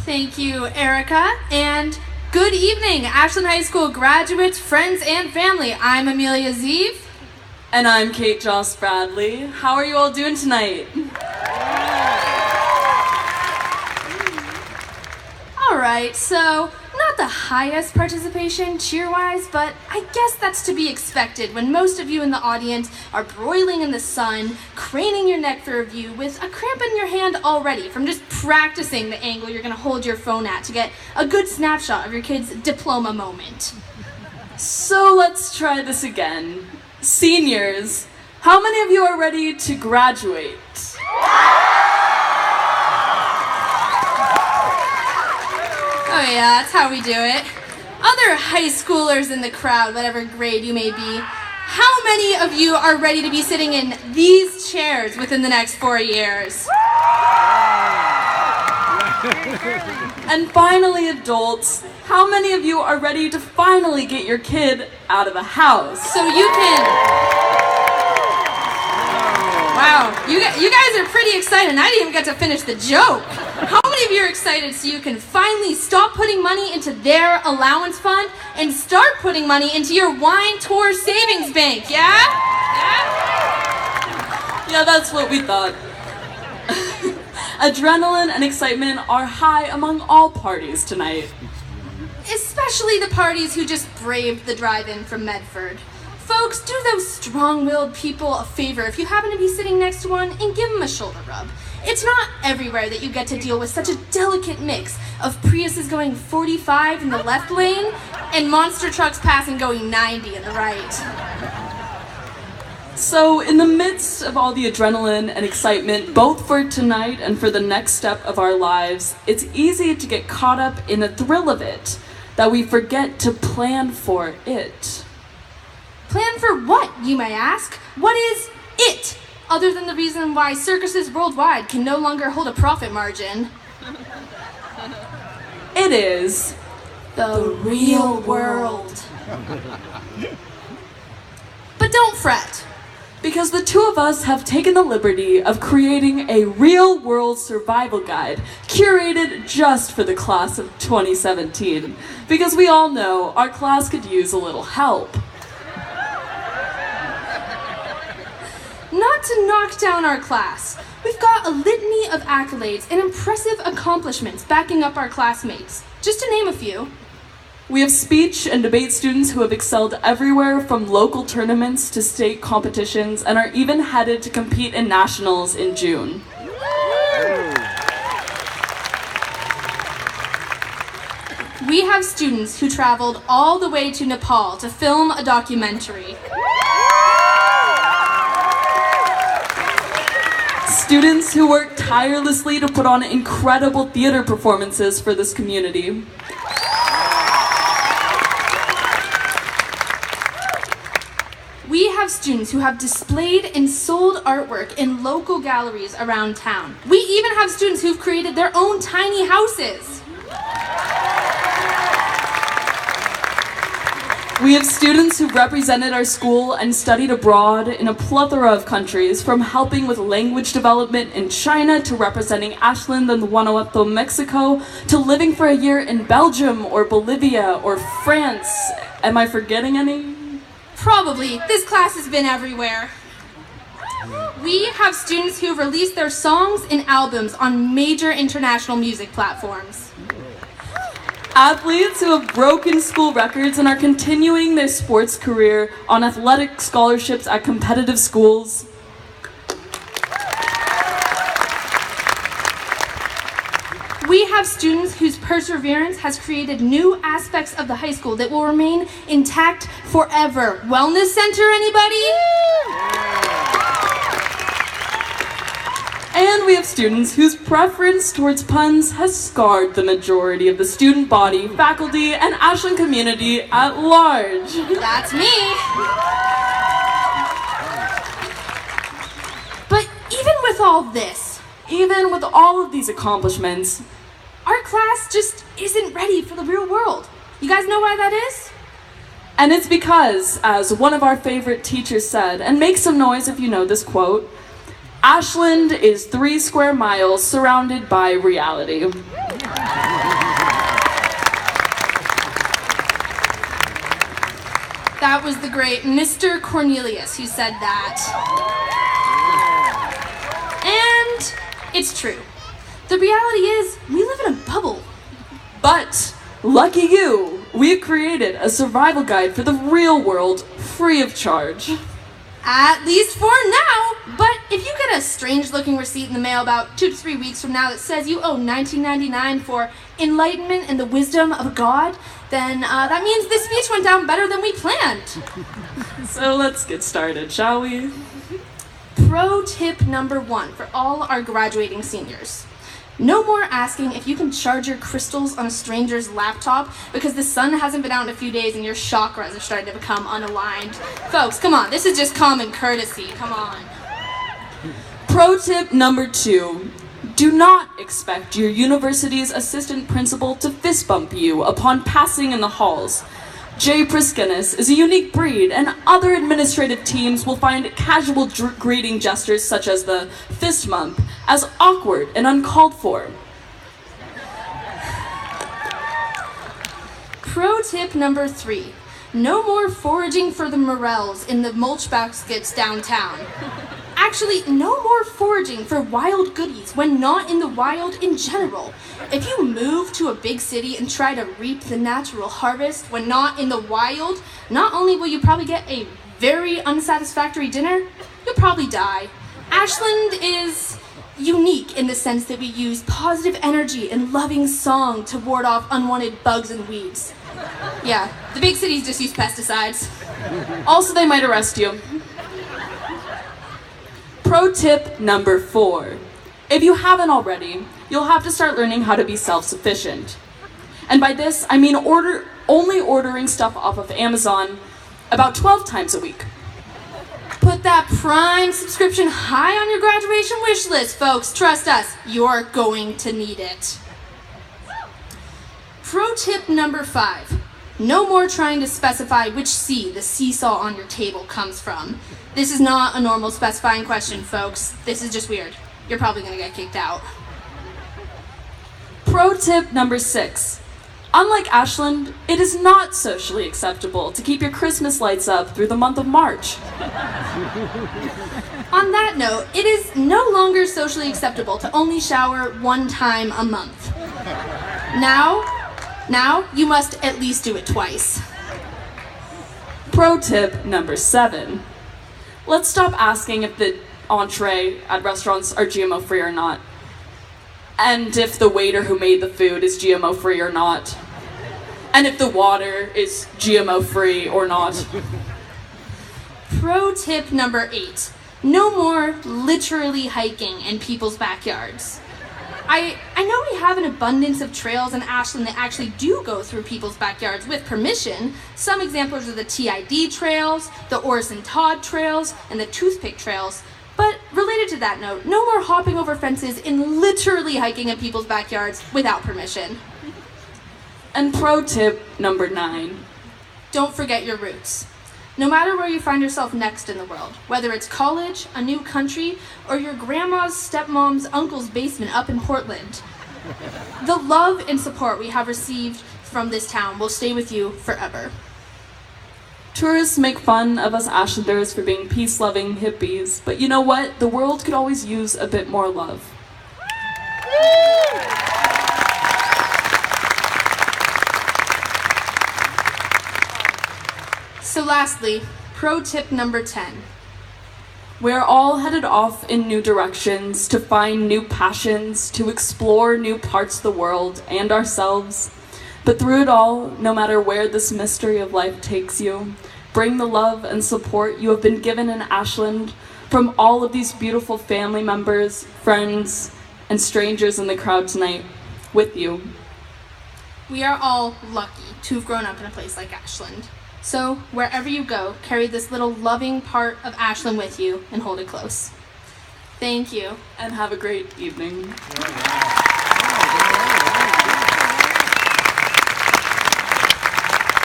Thank you, Erica, and good evening, Ashland High School graduates, friends, and family. I'm Amelia Zeev. And I'm Kate Joss Bradley. How are you all doing tonight? All right, so not the highest participation cheer-wise, but I guess that's to be expected when most of you in the audience are broiling in the sun, craning your neck for a view with a cramp in your hand already from just practicing the angle you're gonna hold your phone at to get a good snapshot of your kid's diploma moment. So let's try this again. Seniors, how many of you are ready to graduate? Oh yeah, that's how we do it. Other high schoolers in the crowd, whatever grade you may be, how many of you are ready to be sitting in these chairs within the next 4 years? And finally, adults, how many of you are ready to finally get your kid out of the house? So you can... Wow, you guys are pretty excited, and I didn't even get to finish the joke. How many of you are excited so you can finally stop putting money into their allowance fund and start putting money into your wine tour savings bank, yeah? Yeah, that's what we thought. Adrenaline and excitement are high among all parties tonight. Especially the parties who just braved the drive-in from Medford. Folks, do those strong-willed people a favor if you happen to be sitting next to one and give them a shoulder rub. It's not everywhere that you get to deal with such a delicate mix of Priuses going 45 in the left lane and monster trucks passing going 90 in the right. So in the midst of all the adrenaline and excitement, both for tonight and for the next step of our lives, it's easy to get caught up in the thrill of it, that we forget to plan for it. Plan for what, you may ask? What is it, other than the reason why circuses worldwide can no longer hold a profit margin? It is the real world. But don't fret, because the two of us have taken the liberty of creating a real-world survival guide curated just for the class of 2017, because we all know our class could use a little help. Not to knock down our class, we've got a litany of accolades and impressive accomplishments backing up our classmates, just to name a few. We have speech and debate students who have excelled everywhere from local tournaments to state competitions and are even headed to compete in nationals in June. We have students who traveled all the way to Nepal to film a documentary. Students who work tirelessly to put on incredible theater performances for this community. We have students who have displayed and sold artwork in local galleries around town. We even have students who've created their own tiny houses. We have students who represented our school and studied abroad in a plethora of countries, from helping with language development in China to representing Ashland and Guanajuato, Mexico, to living for a year in Belgium or Bolivia or France. Am I forgetting any? Probably. This class has been everywhere. We have students who released their songs and albums on major international music platforms. Athletes who have broken school records and are continuing their sports career on athletic scholarships at competitive schools. We have students whose perseverance has created new aspects of the high school that will remain intact forever. Wellness center, anybody? And we have students whose preference towards puns has scarred the majority of the student body, faculty, and Ashland community at large. That's me. But even with all this, even with all of these accomplishments, our class just isn't ready for the real world. You guys know why that is? And it's because, as one of our favorite teachers said, and make some noise if you know this quote, Ashland is 3 square miles surrounded by reality. That was the great Mr. Cornelius who said that. And it's true. The reality is, we live in a bubble. But, lucky you, we've created a survival guide for the real world, free of charge. At least for now. But if you get a strange-looking receipt in the mail about 2 to 3 weeks from now that says you owe $19.99 for enlightenment and the wisdom of God, then that means this speech went down better than we planned. So let's get started, shall we? Pro tip number 1 for all our graduating seniors. No more asking if you can charge your crystals on a stranger's laptop because the sun hasn't been out in a few days and your chakras are starting to become unaligned. Folks, come on, this is just common courtesy, come on. Pro tip number 2. Do not expect your university's assistant principal to fist bump you upon passing in the halls. J. Priskinus is a unique breed, and other administrative teams will find casual greeting gestures such as the fist bump as awkward and uncalled for. Pro tip number 3. No more foraging for the morels in the mulch baskets downtown. Actually, no more foraging for wild goodies when not in the wild in general. If you move to a big city and try to reap the natural harvest when not in the wild, not only will you probably get a very unsatisfactory dinner, you'll probably die. Ashland is unique in the sense that we use positive energy and loving song to ward off unwanted bugs and weeds. Yeah, the big cities just use pesticides. Also, they might arrest you. Pro tip number 4. If you haven't already, you'll have to start learning how to be self-sufficient. And by this, I mean only ordering stuff off of Amazon about 12 times a week. Put that Prime subscription high on your graduation wish list, folks. Trust us, you're going to need it. Pro tip number 5. No more trying to specify which C the seesaw on your table comes from. This is not a normal specifying question, folks. This is just weird. You're probably going to get kicked out. Pro tip number 6. Unlike Ashland, it is not socially acceptable to keep your Christmas lights up through the month of March. On that note, it is no longer socially acceptable to only shower 1 time a month. Now, you must at least do it twice. Pro tip number 7. Let's stop asking if the entree at restaurants are GMO free or not. And if the waiter who made the food is GMO free or not. And if the water is GMO free or not. Pro tip number 8. No more literally hiking in people's backyards. I know we have an abundance of trails in Ashland that actually do go through people's backyards with permission. Some examples are the TID trails, the Orison Todd trails, and the Toothpick trails. But related to that note, no more hopping over fences and literally hiking in people's backyards without permission. And pro tip number 9. Don't forget your roots. No matter where you find yourself next in the world, whether it's college, a new country, or your grandma's, stepmom's, uncle's basement up in Portland, the love and support we have received from this town will stay with you forever. Tourists make fun of us Ashlanders for being peace-loving hippies, but you know what? The world could always use a bit more love. So lastly, pro tip number 10. We're all headed off in new directions to find new passions, to explore new parts of the world and ourselves. But through it all, no matter where this mystery of life takes you, bring the love and support you have been given in Ashland from all of these beautiful family members, friends, and strangers in the crowd tonight with you. We are all lucky to have grown up in a place like Ashland. So, wherever you go, carry this little loving part of Ashland with you and hold it close. Thank you. And have a great evening.